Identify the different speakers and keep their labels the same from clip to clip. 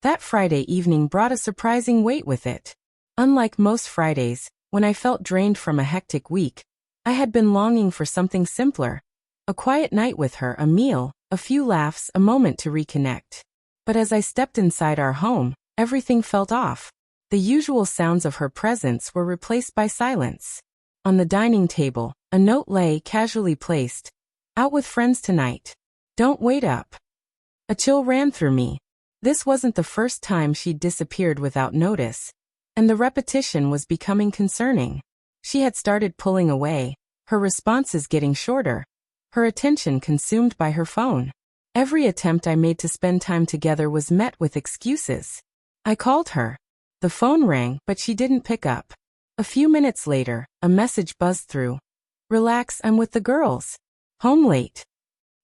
Speaker 1: That Friday evening brought a surprising weight with it. Unlike most Fridays, when I felt drained from a hectic week, I had been longing for something simpler. A quiet night with her, a meal, a few laughs, a moment to reconnect. But as I stepped inside our home, everything felt off. The usual sounds of her presence were replaced by silence. On the dining table, a note lay casually placed. Out with friends tonight. Don't wait up. A chill ran through me. This wasn't the first time she'd disappeared without notice, and the repetition was becoming concerning. She had started pulling away, her responses getting shorter, her attention consumed by her phone. Every attempt I made to spend time together was met with excuses. I called her. The phone rang, but she didn't pick up. A few minutes later, a message buzzed through. Relax, I'm with the girls. Home late.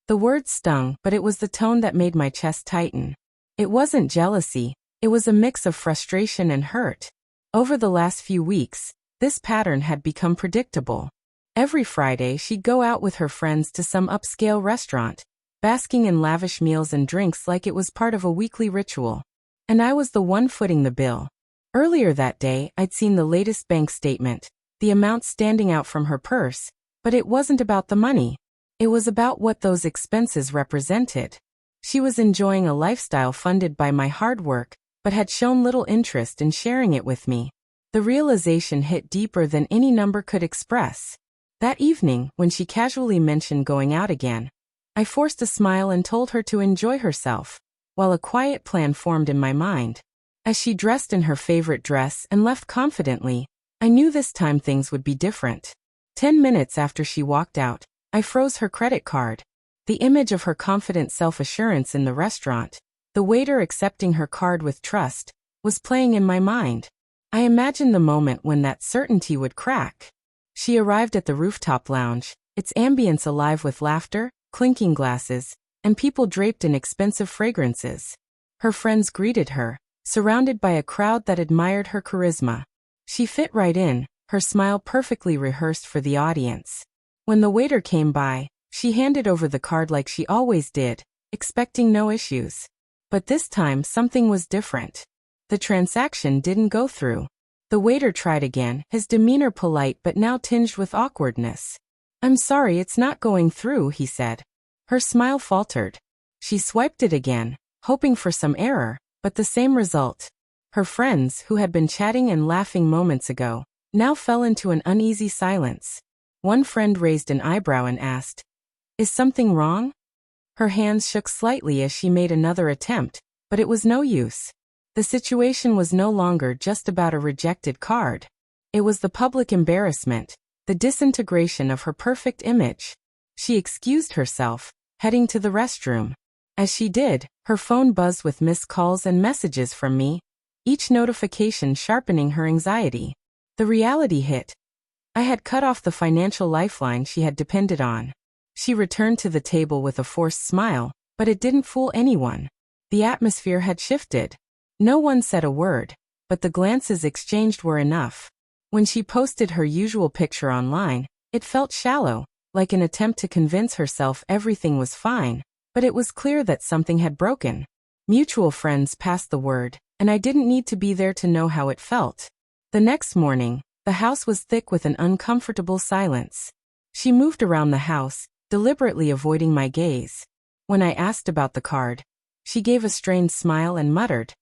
Speaker 1: The words stung, but it was the tone that made my chest tighten. It wasn't jealousy, it was a mix of frustration and hurt. Over the last few weeks, this pattern had become predictable. Every Friday she'd go out with her friends to some upscale restaurant, basking in lavish meals and drinks like it was part of a weekly ritual. And I was the one footing the bill. Earlier that day, I'd seen the latest bank statement, the amount standing out from her purse, but it wasn't about the money. It was about what those expenses represented. She was enjoying a lifestyle funded by my hard work, but had shown little interest in sharing it with me. The realization hit deeper than any number could express. That evening, when she casually mentioned going out again, I forced a smile and told her to enjoy herself, while a quiet plan formed in my mind. As she dressed in her favorite dress and left confidently, I knew this time things would be different. 10 minutes after she walked out, I froze her credit card. The image of her confident self-assurance in the restaurant, the waiter accepting her card with trust, was playing in my mind. I imagined the moment when that certainty would crack. She arrived at the rooftop lounge, its ambience alive with laughter, clinking glasses, and people draped in expensive fragrances. Her friends greeted her, surrounded by a crowd that admired her charisma. She fit right in, her smile perfectly rehearsed for the audience. When the waiter came by, she handed over the card like she always did, expecting no issues. But this time something was different. The transaction didn't go through. The waiter tried again, his demeanor polite but now tinged with awkwardness. I'm sorry, it's not going through, he said. Her smile faltered. She swiped it again, hoping for some error, but the same result. Her friends, who had been chatting and laughing moments ago, now fell into an uneasy silence. One friend raised an eyebrow and asked, Is something wrong? Her hands shook slightly as she made another attempt, but it was no use. The situation was no longer just about a rejected card. It was the public embarrassment, the disintegration of her perfect image. She excused herself, heading to the restroom. As she did, her phone buzzed with missed calls and messages from me, each notification sharpening her anxiety. The reality hit. I had cut off the financial lifeline she had depended on. She returned to the table with a forced smile, but it didn't fool anyone. The atmosphere had shifted. No one said a word, but the glances exchanged were enough. When she posted her usual picture online, it felt shallow, like an attempt to convince herself everything was fine, but it was clear that something had broken. Mutual friends passed the word, and I didn't need to be there to know how it felt. The next morning, the house was thick with an uncomfortable silence. She moved around the house, deliberately avoiding my gaze. When I asked about the card, she gave a strained smile and muttered,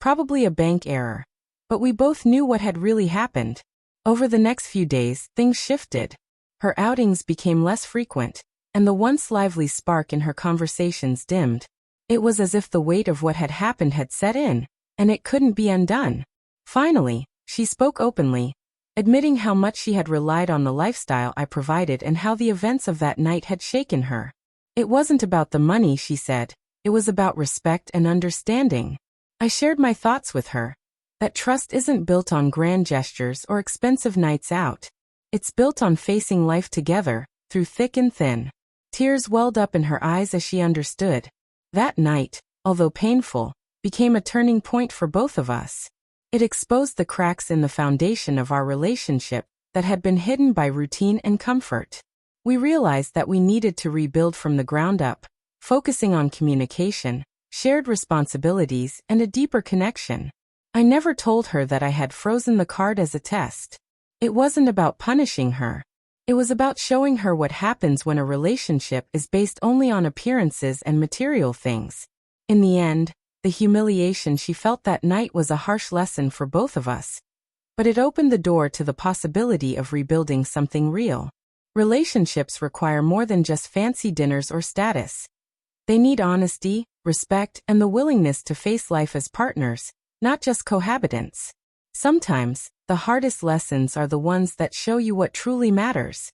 Speaker 1: Probably a bank error. But we both knew what had really happened. Over the next few days, things shifted. Her outings became less frequent, and the once lively spark in her conversations dimmed. It was as if the weight of what had happened had set in, and it couldn't be undone. Finally, she spoke openly, admitting how much she had relied on the lifestyle I provided and how the events of that night had shaken her. It wasn't about the money, she said. It was about respect and understanding. I shared my thoughts with her. That trust isn't built on grand gestures or expensive nights out. It's built on facing life together, through thick and thin. Tears welled up in her eyes as she understood. That night, although painful, became a turning point for both of us. It exposed the cracks in the foundation of our relationship that had been hidden by routine and comfort. We realized that we needed to rebuild from the ground up, focusing on communication, shared responsibilities, and a deeper connection. I never told her that I had frozen the card as a test. It wasn't about punishing her. It was about showing her what happens when a relationship is based only on appearances and material things. In the end, the humiliation she felt that night was a harsh lesson for both of us. But it opened the door to the possibility of rebuilding something real. Relationships require more than just fancy dinners or status. They need honesty, respect, and the willingness to face life as partners, not just cohabitants. Sometimes, the hardest lessons are the ones that show you what truly matters.